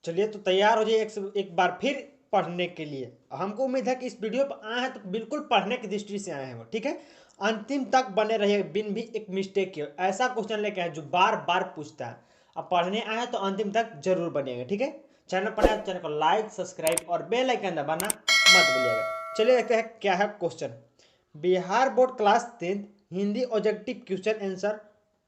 चलिए तो तैयार हो जाइए एक बार फिर पढ़ने के लिए। हमको उम्मीद है कि इस वीडियो पर आए हैं तो बिल्कुल पढ़ने की दृष्टि से आए हैं वो, ठीक है। अंतिम तक बने रहिए बिन भी एक मिस्टेक के। ऐसा क्वेश्चन लेके आए जो बार बार पूछता है। अब पढ़ने आए हैं तो अंतिम तक जरूर बनिएगा, ठीक है। चैनल पर आए तो चैनल को लाइक सब्सक्राइब और बेल आइकन दबाना मत भूलिएगा। चलिए देखते हैं क्या है question. Bihar board class 10 Hindi objective question answer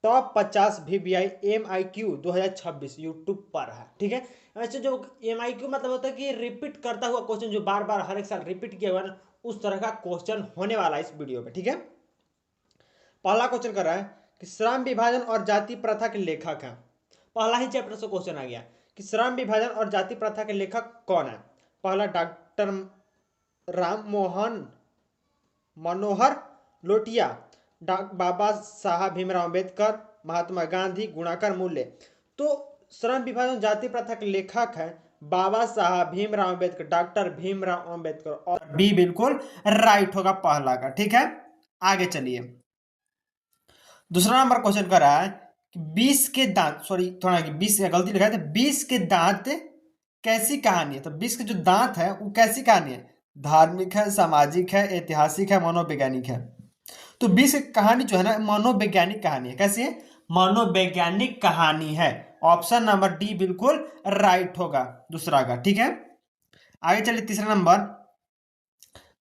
top 50 VBI MIQ 2026 YouTube पर है, ठीक है। वैसे जो MIQ मतलब होता है कि रिपीट करता हुआ क्वेश्चन, जो बार बार हर एक साल रिपीट किया हुआ ना, उस तरह का क्वेश्चन होने वाला है इस वीडियो में, ठीक है। पहला क्वेश्चन कर रहा है कि श्रम विभाजन और जाति प्रथा के लेखक हैं। पहला ही चैप्टर से क्वेश्चन आ गया कि श्रम विभाजन और जाति प्रथा के लेखक कौन है। पहला डॉक्टर राम मोहन मनोहर लोटिया, बाबा साहब भीमराव अम्बेडकर, महात्मा गांधी, गुणाकर मूल्य। तो श्रम विभाजन जाति प्रथा के लेखक हैं बाबा साहब भीमराव अम्बेडकर, डॉक्टर भीमराव अम्बेडकर, और बी बिल्कुल राइट होगा पहला का, ठीक है। आगे चलिए, दूसरा नंबर क्वेश्चन कर रहा है कि 20 के दांत, सॉरी थोड़ा 20 गलती लिखा है, 20 के दांत कैसी कहानी है। तो 20 के जो दांत है वो कैसी कहानी है, धार्मिक है, सामाजिक है, ऐतिहासिक है, मनोवैज्ञानिक है। तो 20 की कहानी जो है ना मनोवैज्ञानिक कहानी है। कैसी है, मनोवैज्ञानिक कहानी है। ऑप्शन नंबर डी बिल्कुल राइट होगा दूसरा का, ठीक है। आगे चलिए, तीसरा नंबर,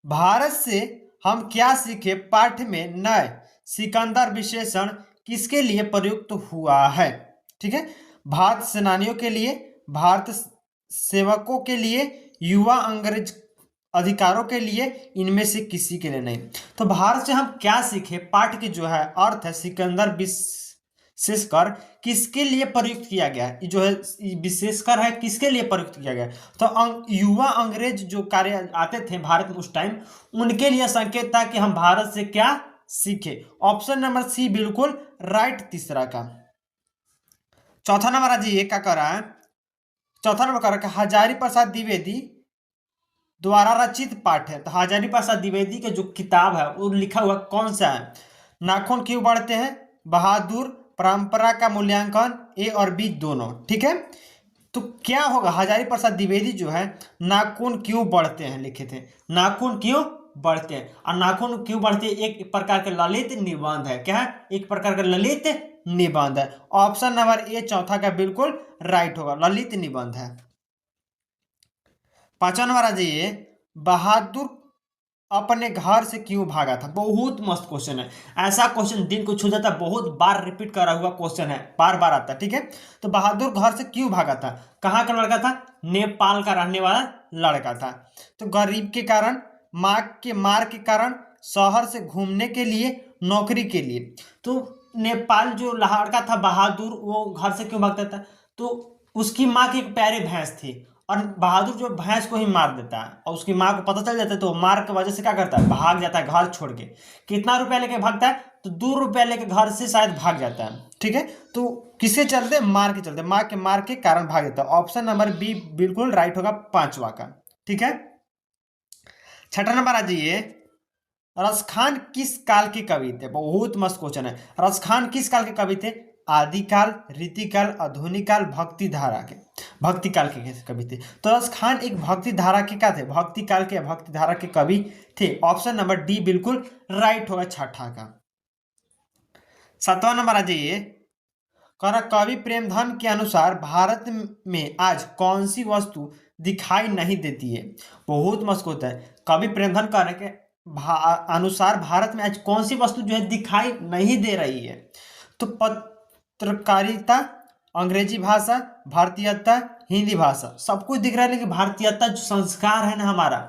भारत से हम क्या सीखे पाठ में नए सिकंदर विशेषण किसके लिए प्रयुक्त हुआ है, ठीक है। भारत सेनानियों के लिए, भारत सेवकों के लिए, युवा अंग्रेज अधिकारों के लिए, इनमें से किसी के लिए नहीं। तो भारत से हम क्या सीखे पाठ की जो है अर्थ है सिकंदर विशेषकर किसके लिए प्रयुक्त किया गया है, जो है विशेषकर है किसके लिए प्रयुक्त किया गया। तो युवा अंग्रेज जो कार्य आते थे भारत में उस टाइम, उनके लिए संकेत था कि हम भारत से क्या सीखे। ऑप्शन नंबर सी बिल्कुल राइट तीसरा का। चौथा नंबर आज ये क्या कर रहा है, चौथा नंबर कर रहा है हजारी प्रसाद द्विवेदी द्वारा रचित पाठ है। तो हजारी प्रसाद द्विवेदी के जो किताब है वो लिखा हुआ कौन सा है, नाखून क्यों बढ़ते हैं, बहादुर, परंपरा का मूल्यांकन, ए और बी दोनों, ठीक है। तो क्या होगा, हजारी प्रसाद द्विवेदी जो है नाखून क्यों बढ़ते हैं लिखे थे, नाखून क्यों बढ़ते हैं। और नाखून क्यों बढ़ते हैं एक प्रकार का ललित निबंध है। क्या है, एक प्रकार का ललित निबंध है। ऑप्शन नंबर ए चौथा का बिल्कुल राइट होगा, ललित निबंध है। पांचवा नंबर आ जाइए, बहादुर अपने घर से क्यों भागा था। बहुत मस्त क्वेश्चन है, ऐसा क्वेश्चन दिल को छू जाता है, बहुत बार रिपीट करा हुआ क्वेश्चन है, बार बार आता है, ठीक है। तो बहादुर घर से क्यों भागा था, कहाँ का लड़का था, नेपाल का रहने वाला लड़का था। तो गरीब के कारण, माँ के मार के कारण, शहर से घूमने के लिए, नौकरी के लिए। तो नेपाल जो लड़का था बहादुर, वो घर से क्यों भागता था, तो उसकी माँ की एक प्यारी भैंस थी, और बहादुर जो भैंस को ही मार देता है और उसकी माँ को पता चल जाता है, तो मार की वजह से क्या करता है, भाग जाता है घर छोड़ के। कितना रुपया लेके भागता है, तो 2 रुपया लेके घर से शायद भाग जाता है, ठीक है। तो किसके चलते, मार के चलते, माँ के मार के कारण भाग जाता है। ऑप्शन नंबर बी बिल्कुल राइट होगा पांचवा का, ठीक है। छठा नंबर आ जाइए, रसखान किस काल के कवि थे। बहुत मस्त क्वेश्चन है, रसखान किस काल के कवि थे, आदिकाल, रीतिकाल, आधुनिक काल, भक्ति धारा के, भक्ति काल के कवि थे। तो रसखान एक भक्ति धारा के क्या थे, भक्ति काल के भक्ति धारा के कवि थे। ऑप्शन नंबर डी बिल्कुल राइट होगा छठा का। सातवां नंबर आ जाइए, कवि प्रेमधन के अनुसार भारत में आज कौन सी वस्तु दिखाई नहीं देती है। बहुत मस्त होता है, कवि प्रेमधन कहने के अनुसार भारत में आज कौन सी वस्तु जो है दिखाई नहीं दे रही है। तो पत्रकारिता, अंग्रेजी भाषा, भारतीयता, हिंदी भाषा, सब कुछ दिख रहा है, लेकिन भारतीयता जो संस्कार है ना हमारा,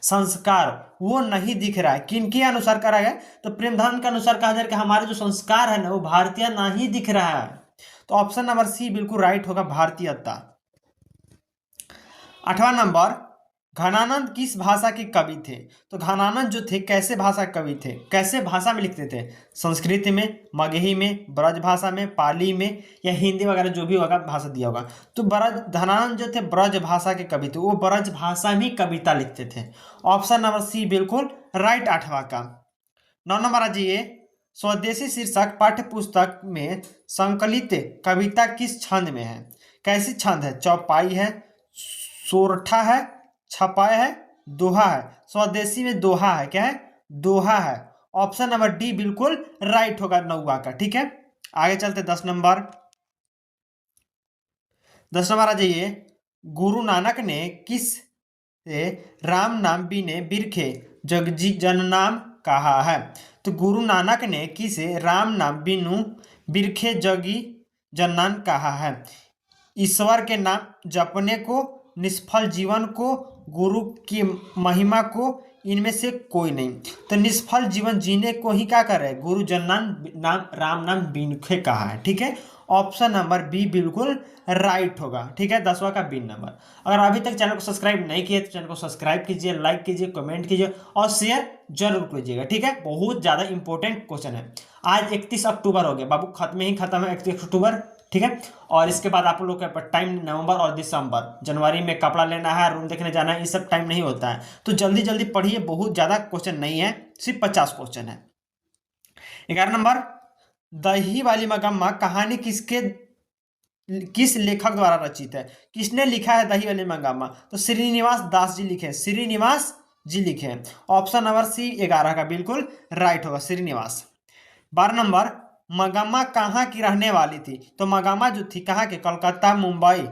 संस्कार वो नहीं दिख रहा है। किनके अनुसार करा गया, तो प्रेमधन के अनुसार कहा जाए कि हमारे जो संस्कार है ना वो भारतीय नहीं दिख रहा है। तो ऑप्शन नंबर सी बिल्कुल राइट होगा, भारतीयता। आठवां नंबर, घनानंद किस भाषा के कवि थे। तो घनानंद जो थे कैसे भाषा के कवि थे, कैसे भाषा में लिखते थे, संस्कृत में, मगही में, ब्रज भाषा में, पाली में, या हिंदी वगैरह जो भी होगा भाषा दिया होगा। तो घनानंद जो थे ब्रज भाषा के कवि थे, वो ब्रज भाषा में कविता लिखते थे। ऑप्शन नंबर सी बिल्कुल राइट आठवां का। 9 नंबर आ जाइए, स्वदेशी शीर्षक पाठ्य पुस्तक में संकलित कविता किस छंद में है। कैसी छंद है? चौपाई है, सोरठा है, छपाई है, दोहा है। स्वदेशी में दोहा है। क्या है? दोहा है। ऑप्शन नंबर डी बिल्कुल राइट होगा 9वां का। ठीक है, आगे चलते 10 नंबर। 10 नंबर आ जाइए। गुरु नानक ने किस से राम नाम बीने बिरखे जगजी जन नाम कहा है? तो गुरु नानक ने किसे राम नाम बिनु बिरखे जगी जन्नान कहा है? ईश्वर के नाम जपने को, निष्फल जीवन को, गुरु की महिमा को, इनमें से कोई नहीं। तो निष्फल जीवन जीने को ही क्या कर रहे हैं? गुरु जन्नान नाम राम नाम बिनखे कहा है। ठीक है, ऑप्शन नंबर बी बिल्कुल राइट होगा। ठीक है, 10वां का बी नंबर। अगर अभी तक चैनल को सब्सक्राइब नहीं किए तो चैनल को सब्सक्राइब कीजिए, लाइक कीजिए, कमेंट कीजिए और शेयर जरूर कीजिएगा। ठीक है, बहुत ज्यादा इंपॉर्टेंट क्वेश्चन है। आज 31 अक्टूबर हो गया बाबू, खत्म ही खत्म है 31 अक्टूबर। ठीक है, और इसके बाद आप लोग के टाइम नवंबर और दिसंबर, जनवरी में कपड़ा लेना है, रूम देखने जाना है, ये सब टाइम नहीं होता है। तो जल्दी जल्दी पढ़िए, बहुत ज्यादा क्वेश्चन नहीं है, सिर्फ 50 क्वेश्चन है। 11 नंबर, दही वाली मगम्मा कहानी किस लेखक द्वारा रचित है? किसने लिखा है दही वाली मगम्मा? तो श्रीनिवास दास जी लिखे, श्रीनिवास जी लिखे। ऑप्शन नंबर सी 11 का बिल्कुल राइट होगा, श्रीनिवास। 12 नंबर, मगम्मा कहाँ की रहने वाली थी? तो मगम्मा जो थी कहाँ के? कोलकाता, मुंबई,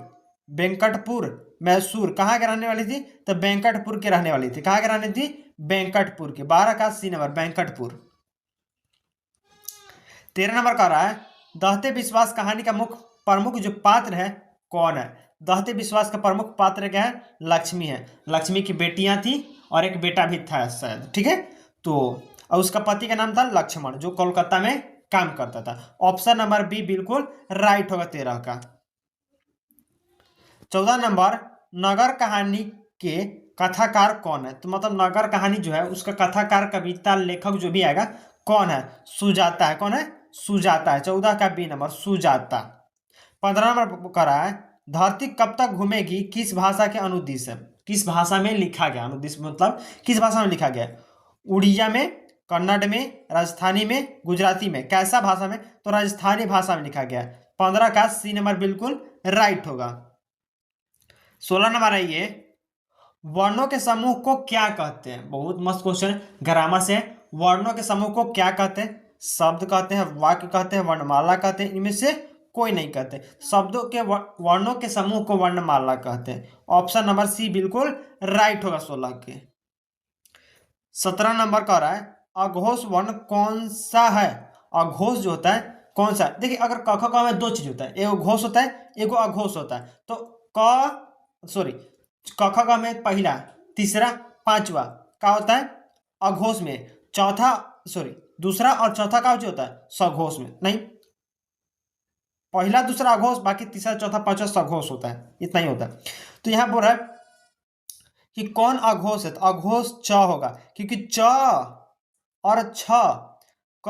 वेंकटपुर, मैसूर। कहाँ के रहने वाली थी? तो वेंकटपुर के रहने वाली थी। कहाँ के रहने थी? वेंकटपुर के। 12 का सी नंबर, वेंकटपुर। 13 नंबर कह रहा है, दहते विश्वास कहानी का मुख्य प्रमुख जो पात्र है कौन है? दहते विश्वास का प्रमुख पात्र क्या है? लक्ष्मी है। लक्ष्मी की बेटियां थी और एक बेटा भी था शायद। ठीक है, तो और उसका पति का नाम था लक्ष्मण, जो कोलकाता में काम करता था। ऑप्शन नंबर बी बिल्कुल राइट होगा 13 का। 14 नंबर, नगर कहानी के कथाकार कौन है? तो मतलब नगर कहानी जो है उसका कथाकार, कविता लेखक जो भी आएगा कौन है? सुजाता है। कौन है? सुजाता है। 14 का बी नंबर, सुजाता। 15 नंबर कह रहा है, धरती कब तक घूमेगी किस भाषा के अनुदिश है? किस भाषा में लिखा गया? अनुदिश मतलब किस भाषा में लिखा गया? उड़िया में, कन्नड़ में, राजस्थानी में, गुजराती में। कैसा भाषा में? तो राजस्थानी भाषा में लिखा गया। 15 का सी नंबर बिल्कुल राइट होगा। 16 नंबर है ये, वर्णों के समूह को क्या कहते हैं? बहुत मस्त क्वेश्चन है, ग्रामर से। वर्णों के समूह को क्या कहते हैं? शब्द कहते हैं, वाक्य कहते हैं, वर्णमाला कहते हैं, इनमें से कोई नहीं कहते। शब्दों के वर्णों के समूह को वर्णमाला कहते हैं। ऑप्शन नंबर सी बिल्कुल राइट होगा 16 के। 17 नंबर कह रहा है, अघोष वर्ण कौन सा है? अघोष जो होता है कौन सा? देखिए, अगर क ख ग में दो चीज होता है, एगो घोष होता है, एगो अघोष होता है। तो क ख ग में पहला, तीसरा, पांचवा क्या होता है? अघोष में। दूसरा और चौथा का जो होता है? सघोष में। नहीं, पहला दूसरा अघोष, बाकी तीसरा चौथा पांचवा सघोष होता है, इतना ही होता है। तो यहां बोल रहा है कि कौन अघोष है? तो अघोष च होगा, क्योंकि च और छ, क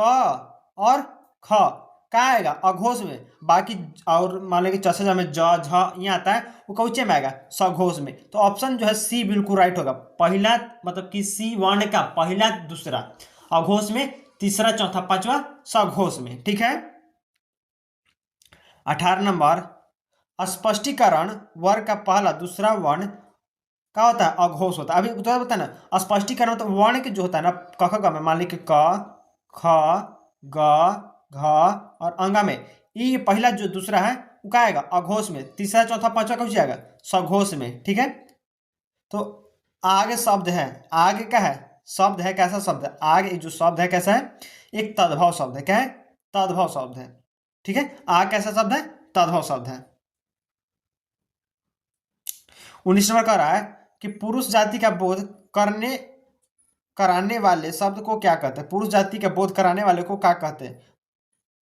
और ख क्या आएगा? अघोष में। बाकी और मान लो कि च से में ज झ यहाँ आता है, वो कौचे में आएगा? सघोष में। तो ऑप्शन जो है सी बिल्कुल राइट होगा। पहला मतलब कि सी वर्ण का पहला दूसरा अघोष में, तीसरा चौथा पांचवा सघोष में। ठीक है, 18 नंबर, स्पष्टीकरण वर्ग का पहला दूसरा वर्ण क्या होता है? अघोष होता है। अभी तो बता ना, स्पष्टीकरण तो वर्ण के जो होता है ना, क ख ग में, मान ली कि क ख ग घ और अंगा में, ये पहला जो दूसरा है वो क्या आएगा? अघोष में। तीसरा चौथा पांचवा कब जाएगा? सघोष में। ठीक है, तो आगे शब्द है, आगे क्या है? शब्द है। कैसा शब्द है? आगे जो शब्द है कैसा है? एक तद्भव शब्द है। क्या है? तद्भव शब्द है। ठीक है, आगे कैसा शब्द है? तद्भव शब्द है। 19 नंबर कह रहा है कि पुरुष जाति का बोध कराने वाले शब्द को क्या कहते हैं? पुरुष जाति का बोध कराने वाले को क्या कहते हैं?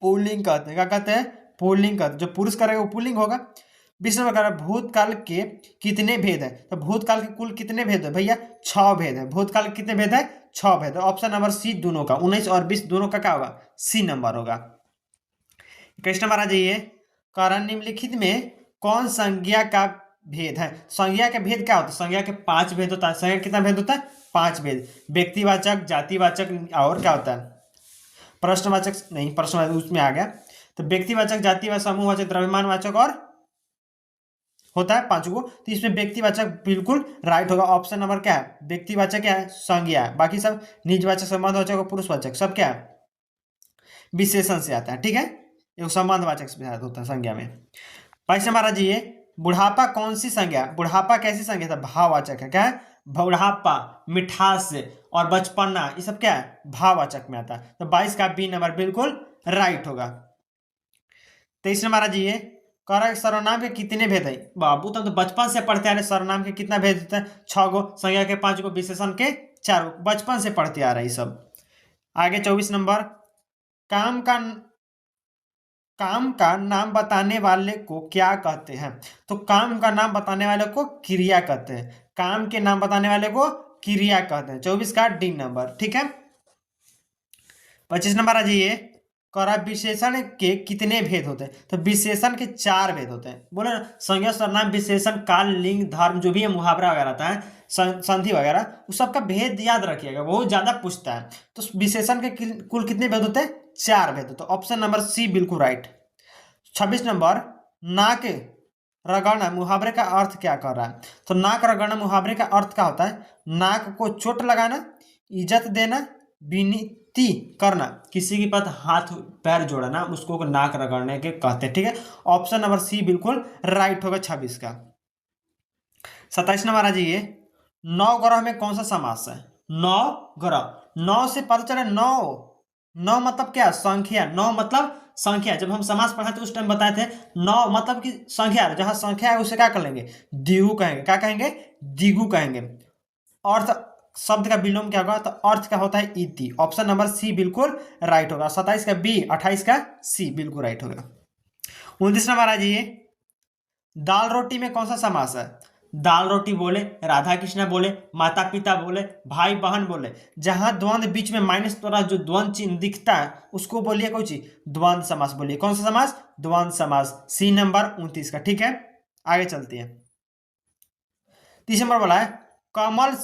पुल्लिंग कहते हैं। क्या कहते हैं? पुल्लिंग कहते हैं। जो पुरुष करेगा वो पुल्लिंग होगा। 20 नंबर कह रहा है, भूतकाल के कितने भेद है? तो भूतकाल के कुल कितने भेद है भैया? 6 भेद है। भूतकाल के कितने भेद है? 6 भेद है। ऑप्शन नंबर सी दोनों का, 19 और 20 दोनों का क्या होगा? सी नंबर होगा। 21 नंबर आ जाइए, कारण निम्नलिखित में कौन संज्ञा का भेद है? संज्ञा का भेद क्या होता है? संज्ञा के 5 भेद होता है। संज्ञा कितना भेद होता है? 5 भेद। व्यक्तिवाचक, जातिवाचक और क्या होता है? प्रश्नवाचक नहीं, प्रश्नवाचक उसमें आ गया। तो व्यक्तिवाचक, जातिवाचक, समूहवाचक, द्रव्यमानवाचक और होता है 5 गो, तो इसमें व्यक्तिवाचक बिल्कुल राइट होगा। ऑप्शन नंबर क्या है, व्यक्तिवाचक क्या है, संज्ञा है। बाकी सब निजवाचक, संबंधवाचक और पुरुषवाचक सब क्या है, विशेषण से आता है। ठीक है, एक संबंधवाचक से होता है संज्ञा में। पैसे महाराज जी, ये बुढ़ापा कौन सी संज्ञा, बुढ़ापा कैसी संज्ञा था, भाववाचक है। क्या है, बुढ़ापा, मिठास और बचपना, ये सब क्या है, भाववाचक में आता है। तो 22 का बी नंबर बिल्कुल राइट होगा। 23 महाराज जी, ये कह रहा है सर्वनाम के कितने भेद है। बाबू तुम तो बचपन से पढ़ते आ रहे, सर्वनाम के कितना भेद होता है, 6 गो, संज्ञा के 5 गो, विशेषण के 4 गो, बचपन से पढ़ते आ रहे सब। आगे 24 नंबर, काम का काम का नाम बताने वाले को क्या कहते हैं। तो काम का नाम बताने वाले को क्रिया कहते हैं, काम के नाम बताने वाले को क्रिया कहते हैं। 24 का डी नंबर। ठीक है, 25 नंबर आ जाइए, करा विशेषण के कितने भेद होते हैं। तो विशेषण के 4 भेद होते हैं। बोले ना, संज्ञा, सर्वनाम, विशेषण, काल, लिंग, धर्म, जो भी है मुहावरा वगैरह आता है, संधि वगैरह, उस सबका भेद याद रखिएगा, बहुत ज्यादा पूछता है। तो विशेषण के कुल कितने भेद होते हैं, 4 भेद होते हैं। ऑप्शन नंबर सी बिल्कुल राइट। 26 नंबर, नाक रगड़ना मुहावरे का अर्थ क्या कर रहा है। तो नाक रगड़ना मुहावरे का अर्थ क्या होता है, नाक को चोट लगाना, इज्जत देना, विनती करना, किसी के पास हाथ पैर जोड़ना, उसको नाक रगड़ने के कहते हैं। ठीक है, ऑप्शन नंबर सी बिल्कुल राइट होगा 26 का। 27 नंबर आ जाइए, 9 ग्रह में कौन सा समास है। 9 ग्रह, 9 से पता चला, 9 मतलब क्या, संख्या। 9 मतलब संख्या। जब हम समास पढ़ाते उस टाइम बताए थे 9 मतलब कि संख्या, जहां संख्या है उसे क्या कर लेंगे, द्विगु कहेंगे। क्या कहेंगे, द्विगु कहेंगे। अर्थ शब्द का विलोम क्या होगा, तो अर्थ क्या होता है, इति। ऑप्शन नंबर सी बिल्कुल राइट होगा। 27 का बी, 28 का सी बिल्कुल राइट होगा। 29 नंबर आ जाइए, दाल रोटी में कौन सा समास है। दाल रोटी बोले, राधा कृष्णा बोले, माता पिता बोले, भाई बहन बोले, जहां द्वंद्व बीच में माइनस द्वारा जो द्वंद्व चिन्ह दिखता है उसको बोलिए कौन सी, द्वंद्व समास बोलिए। कौन सा समास, द्वंद्व समास। सी नंबर 29 का। ठीक है, आगे चलते हैं। 30 नंबर बोला है, कमल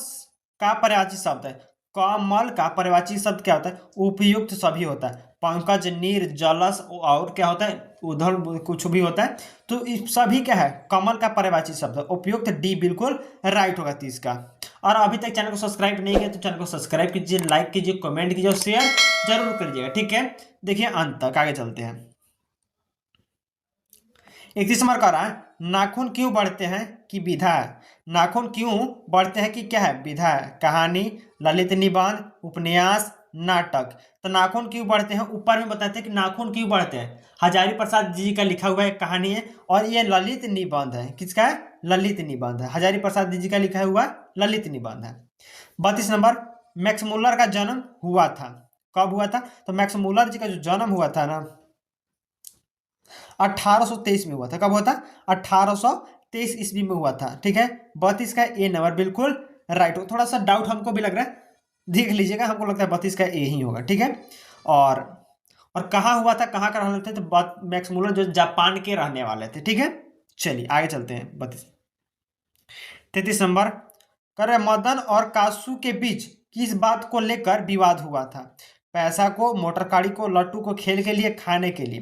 का पर्यायवाची शब्द है। कमल का पर्यायवाची शब्द क्या होता है, उपयुक्त सभी होता है। पंकज, नीर, जलस और क्या होता है, उधर कुछ भी होता है। तो सभी क्या है, कमल का पर्यायवाची शब्द है। उपयुक्त डी बिल्कुल राइट होगा 30 का। और अभी तक चैनल को सब्सक्राइब नहीं किया तो चैनल को सब्सक्राइब कीजिए, लाइक कीजिए, कमेंट कीजिए और शेयर जरूर करिएगा। ठीक है, देखिए अंत तक, आगे चलते हैं। 31 नंबर कह रहा है, नाखून क्यों बढ़ते हैं कि विधा है। नाखून क्यों बढ़ते हैं कि क्या है, विधा है। कहानी, ललित निबंध, उपन्यास, नाटक। तो नाखून क्यों बढ़ते हैं, ऊपर में बताते हैं कि नाखून क्यों बढ़ते हैं। हजारी प्रसाद जी का लिखा हुआ एक कहानी है और ये ललित निबंध है। किसका है, ललित निबंध है। हजारी प्रसाद जी का लिखा हुआ ललित निबंध है। 32 नंबर, मैक्स मुलर का जन्म हुआ था, कब हुआ था। तो मैक्स मुलर जी का जो जन्म हुआ था ना, 1823 में हुआ था। कब हुआ था, 1823 ईस्वी में हुआ था। ठीक है, 32 का ए नंबर बिल्कुल राइट हो। थोड़ा सा डाउट हमको भी लग रहा है, देख लीजिएगा, हमको लगता है 32 का ए ही होगा। ठीक है, और कहाँ हुआ था, कहाँ का रहने थे, तो मैक्स मुलर जो जापान के रहने वाले थे। ठीक है, चलिए आगे चलते हैं। 33 नंबर, कर मदन और कासू के बीच किस बात को लेकर विवाद हुआ था। पैसा को, मोटर गाड़ी को, लट्टू को, खेल के लिए, खाने के लिए।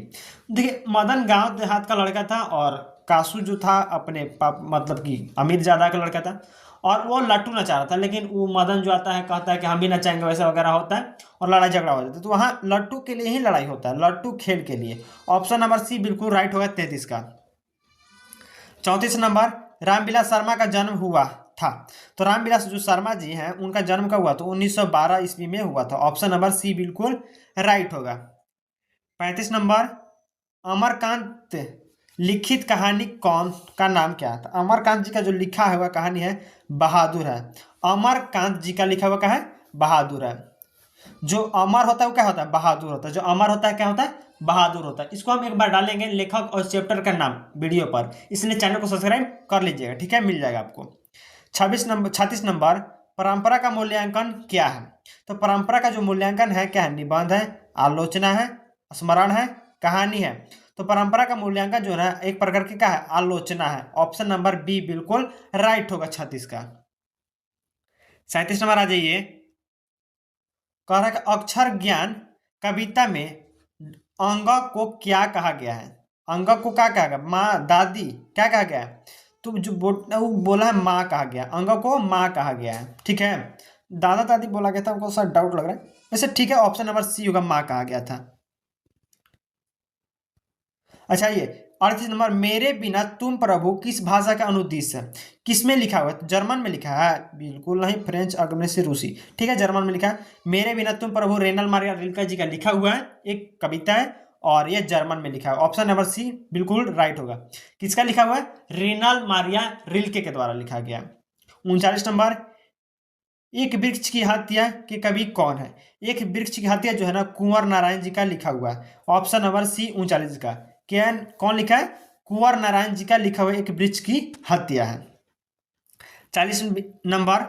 देखिए, मदन गांव देहात का लड़का था और कासू जो था अपने मतलब कि अमीर ज्यादा का लड़का था, और वो लट्टू नचा रहा था। लेकिन वो मदन जो आता है कहता है कि हम भी नचाएंगे, वैसा वगैरह होता है और लड़ाई झगड़ा हो जाता है। तो वहाँ लट्टू के लिए ही लड़ाई होता है, लट्टू खेल के लिए। ऑप्शन नंबर सी बिल्कुल राइट होगा 33 का। 34 नंबर, रामविलास शर्मा का जन्म हुआ था। तो रामविलास जो शर्मा जी हैं उनका जन्म कब हुआ, तो 1912 ईस्वी में हुआ था। ऑप्शन नंबर सी बिल्कुल राइट होगा। 35 नंबर, अमरकांत लिखित कहानी कौन का नाम क्या है। अमरकांत जी का जो लिखा हुआ कहानी है बहादुर है। अमरकांत जी का लिखा हुआ क्या है, बहादुर है। जो अमर होता है वो क्या होता है, बहादुर होता है। जो अमर होता है क्या होता है, बहादुर होता है। इसको हम एक बार डालेंगे लेखक और चैप्टर का नाम वीडियो पर, इसलिए चैनल को सब्सक्राइब कर लीजिएगा। ठीक है, मिल जाएगा आपको। 36 नंबर, परंपरा का मूल्यांकन क्या है। तो परंपरा का जो मूल्यांकन है क्या है, निबंध है, आलोचना है, स्मरण है, कहानी है। तो परंपरा का मूल्यांकन जो है एक प्रकार की क्या है, आलोचना है। ऑप्शन नंबर बी बिल्कुल राइट होगा 36 का। 37 नंबर आ जाइए, कह रहा है कि अक्षर ज्ञान कविता में अंग को क्या कहा गया है। अंग को क्या कहा गया, माँ, दादी, क्या कहा गया है। तो जो वो बोला है माँ कहा गया, अंग को माँ कहा गया है, ठीक है। दादा दादी बोला गया था, हमको सर डाउट लग रहा है वैसे, ठीक है, ऑप्शन नंबर सी होगा, माँ कहा गया था। अच्छा ये 38 नंबर, मेरे बिना तुम प्रभु किस भाषा का अनुदेश है? किस में लिखा हुआ है? तो जर्मन में लिखा है, बिल्कुल नहीं, फ्रेंच, अग्नि से रूसी, ठीक है, जर्मन में लिखा है। मेरे बिना तुम प्रभु रेनल मारिया रिल्के जी का लिखा हुआ है, एक कविता है, और यह जर्मन में लिखा है। ऑप्शन नंबर सी बिल्कुल राइट होगा। किसका लिखा हुआ है? रेनल मारिया रिल्के के द्वारा लिखा गया। 39 नंबर, एक वृक्ष की हत्या के कवि कौन है? एक वृक्ष की हत्या जो है ना, कुंवर नारायण जी का लिखा हुआ है। ऑप्शन नंबर सी 39 का। क्या कौन लिखा है? कुंवर नारायण जी का लिखा हुआ एक वृक्ष की हत्या है। 40 नंबर,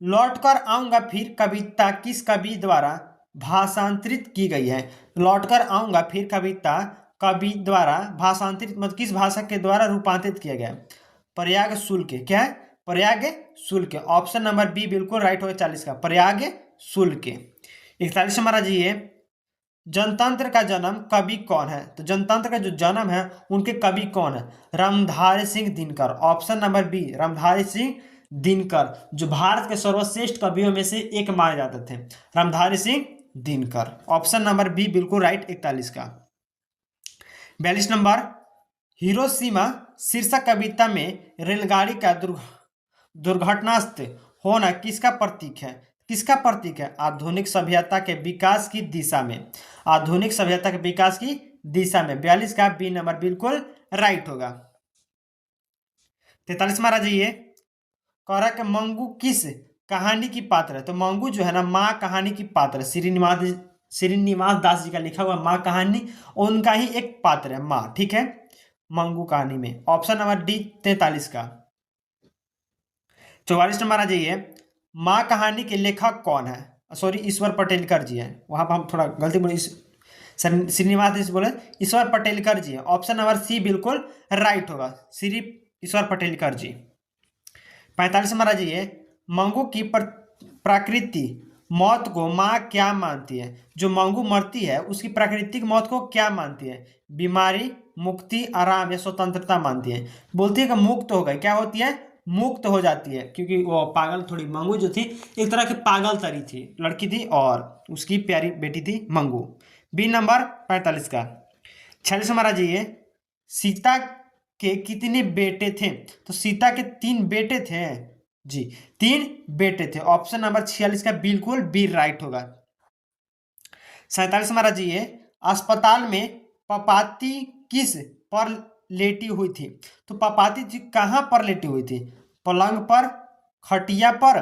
लौट कर आऊंगा फिर कविता किस कवि द्वारा भाषांतरित की गई है? लौट कर आऊंगा फिर कविता कवि द्वारा भाषांतरित, मतलब किस भाषा के द्वारा रूपांतरित किया गया? प्रयाग शुल्क। क्या है? प्रयाग शुल्क। ऑप्शन नंबर बी बिल्कुल राइट होगा 40 का, प्रयाग शुल्क। 41 नंबर आ जाइए, जनतंत्र का जन्म कवि कौन है? तो जनतंत्र का जो जन्म है उनके कवि कौन है? Ramdhari Singh Dinkar. Option number B Ramdhari Singh Dinkar, जो भारत के सर्वश्रेष्ठ कवियों में से एक माने जाते थे, Ramdhari Singh Dinkar. Option number B बिल्कुल राइट 41 का। 42 नंबर, हिरोशिमा शीर्षक कविता में रेलगाड़ी का दुर्घटनाग्रस्त होना किसका प्रतीक है? किसका प्रतीक है? आधुनिक सभ्यता के विकास की दिशा में, आधुनिक सभ्यता के विकास की दिशा में। 42 का बी नंबर बिल्कुल राइट होगा। 43 में आ जाइए, कह कि मंगू किस कहानी की पात्र है? तो मंगू जो है ना, माँ कहानी की पात्र है। श्रीनिवास दास जी का लिखा हुआ माँ कहानी, उनका ही एक पात्र है माँ, ठीक है, मंगू कहानी में। ऑप्शन नंबर डी 43 का। 44 नंबर आ जाइए, माँ कहानी के लेखक कौन है? सॉरी, ईश्वर पटेलकर जी हैं, वहां पर हम थोड़ा गलती बोले, श्रीनिवास दास बोले, ईश्वर पटेलकर जी हैं। ऑप्शन नंबर सी बिल्कुल राइट होगा, श्री ईश्वर पटेलकर जी। 45 नंबर आ जाइए, मंगू की प्रकृति मौत को माँ क्या मानती है? जो मंगू मरती है उसकी प्राकृतिक मौत को क्या मानती है? बीमारी, मुक्ति, आराम या स्वतंत्रता मानती है। बोलती है कि मुक्त हो गई, क्या होती है? मुक्त हो जाती है, क्योंकि वो पागल थोड़ी, मंगू जो थी एक तरह की पागल तरी थी, लड़की थी, और उसकी प्यारी बेटी थी मंगू। बी नंबर 45 का। 46 नंबर आ जाइए, सीता के कितने बेटे थे? तो सीता के 3 बेटे थे जी, 3 बेटे थे। ऑप्शन नंबर 46 का बिल्कुल बी राइट होगा। 47 नंबर आ जाइए, अस्पताल में पपाती किस पर लेटी हुई थी? तो पपाती जी कहाँ पर लेटी हुई थी? पलंग पर, खटिया पर,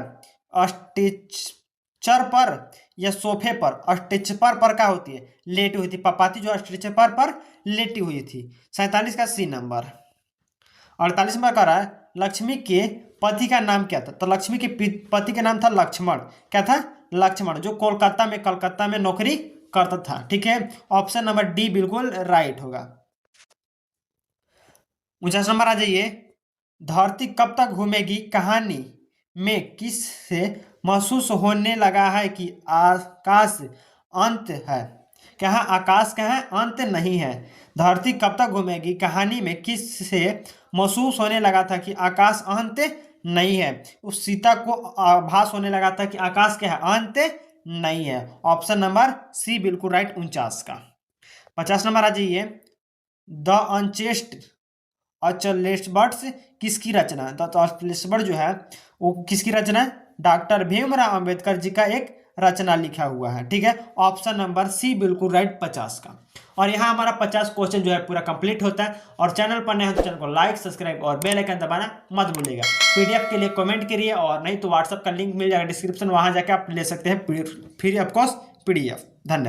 स्ट्रेचर पर या सोफे पर? स्ट्रेचर पर क्या होती है? लेटी हुई थी पपाती, जो स्ट्रेचर पर लेटी हुई थी। 47 का सी नंबर। 48 नंबर कह रहा है, लक्ष्मी के पति का नाम क्या था? तो लक्ष्मी के पति का नाम था लक्ष्मण। क्या था? लक्ष्मण, जो कलकत्ता में नौकरी करता था, ठीक है। ऑप्शन नंबर डी बिल्कुल राइट होगा। 49 नंबर आ जाइए, धरती कब तक घूमेगी कहानी में किस से महसूस होने लगा है कि आकाश अंत है? क्या है? आकाश क्या है? अंत नहीं है। धरती कब तक घूमेगी कहानी में किस से महसूस होने लगा था कि आकाश अंत नहीं है? उस सीता को आभास होने लगा था कि आकाश क्या है? अंत नहीं है। ऑप्शन नंबर सी बिल्कुल राइट 49 का। 50 नंबर आ जाइए, द अनचेस्ट अचलेट्सबर्ड्स किसकी रचना है? तो अचलेट्सबर्ड जो है वो किसकी रचना है? डॉक्टर भीमराव अंबेडकर जी का एक रचना लिखा हुआ है, ठीक है। ऑप्शन नंबर सी बिल्कुल राइट 50 का। और यहाँ हमारा 50 क्वेश्चन जो है पूरा कंप्लीट होता है। और चैनल पर नए हो तो चैनल को लाइक, सब्सक्राइब और बेल आइकन दबाना मत भूलिएगा। पीडीएफ के लिए कमेंट करिए, और नहीं तो व्हाट्सएप का लिंक मिल जाएगा डिस्क्रिप्शन, वहां जाकर आप ले सकते हैं फ्री ऑफ कॉस्ट पीडीएफ। धन्यवाद।